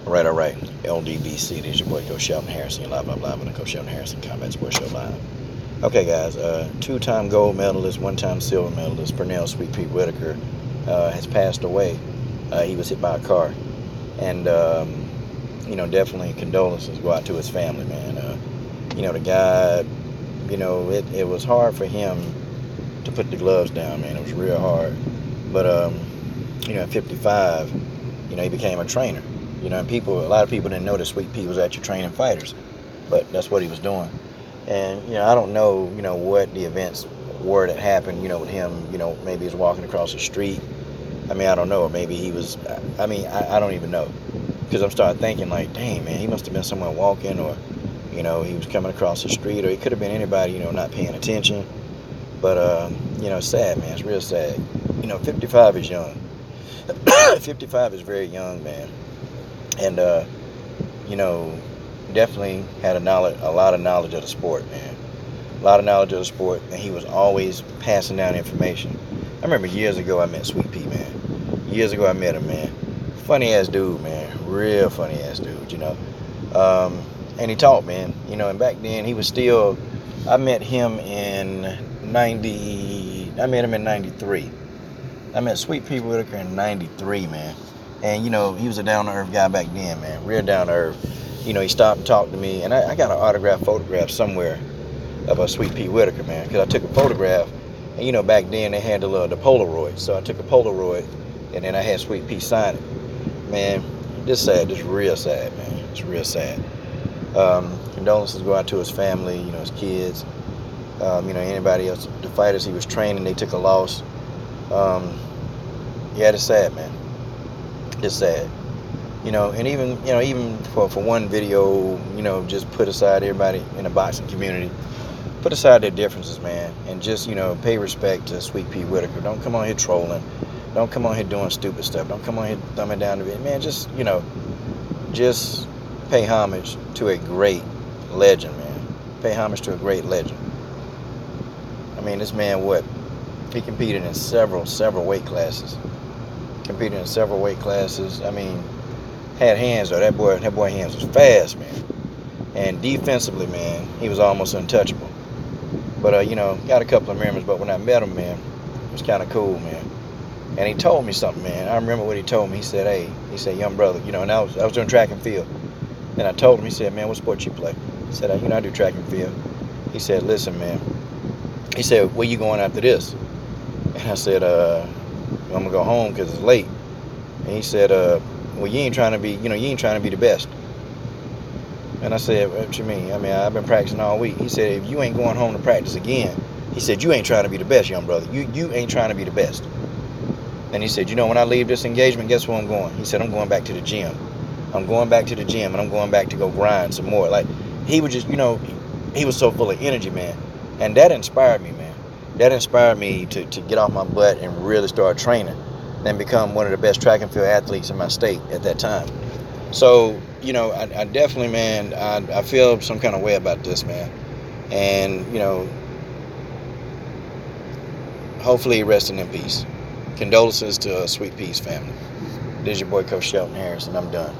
All right. LDBC, this is your boy Coach Shelton Harrison, live on the Coach Shelton Harrison Combat Sports Show Live. Okay, guys, two-time gold medalist, one-time silver medalist, Pernell Sweet Pea Whitaker has passed away. He was hit by a car, and definitely condolences go out to his family, man. The guy, it was hard for him to put the gloves down, man. It was real hard, but at 55, he became a trainer. And a lot of people didn't know that Sweet Pea was actually training fighters, but that's what he was doing. And I don't know, what the events were that happened, with him. Maybe he was walking across the street. I don't know. Maybe he was. I don't even know, because I'm starting thinking like, dang, man, he must have been somewhere walking, or he was coming across the street, or he could have been anybody, not paying attention. But it's sad, man. It's real sad. 55 is young. 55 is very young, man. And definitely had a lot of knowledge of the sport, man. A lot of knowledge of the sport, and he was always passing down information. I remember years ago I met Sweet Pea, man. Years ago I met him, man. Funny ass dude, man. Real funny ass dude, And he taught, man. And back then he was still. I met him in 90. I met him in 93. I met Sweet Pea Whitaker in 93, man. And, he was a down-to-earth guy back then, man. Real down-to-earth. He stopped and talked to me. And I got an autographed photograph somewhere of a Sweet Pea Whitaker, man. Because I took a photograph. And, back then they had the Polaroid. So I took a Polaroid. And then I had Sweet Pea sign it. Man, just sad. Just real sad, man. It's real sad. Condolences go out to his family, his kids. Anybody else. The fighters he was training, they took a loss. It's sad, man. It's sad, and even for one video, just put aside everybody in the boxing community, put aside their differences, man, and just, pay respect to Sweet Pea Whitaker. Don't come on here trolling. Don't come on here doing stupid stuff. Don't come on here thumbing down the bit, man. Just pay homage to a great legend, man. Pay homage to a great legend. This man, he competed in several weight classes. Had hands though. That boy hands was fast, man. And defensively, man, he was almost untouchable. But got a couple of memories. But when I met him, man, it was kind of cool, man. And he told me something, man. I remember what he told me. He said, "Hey," young brother, and I was doing track and field. And I told him, he said, "Man, what sport you play?" I said, "I do track and field." He said, "Listen, man." He said, "Where you going after this?" And I said, "I'm gonna go home because it's late." And he said, "Well, you ain't trying to be the best." And I said, "What you mean? I've been practicing all week." He said, "If you ain't going home to practice again," he said, "you ain't trying to be the best, young brother. You ain't trying to be the best." And he said, "When I leave this engagement, guess where I'm going?" He said, "I'm going back to the gym. I'm going back to the gym, and I'm going back to go grind some more." Like, he was just, he was so full of energy, man. And that inspired me, man. That inspired me to get off my butt and really start training and become one of the best track and field athletes in my state at that time. So, I definitely, man, I feel some kind of way about this, man. And, hopefully resting in peace. Condolences to Sweet Pea's family. This is your boy, Coach Shelton Harrison. I'm done.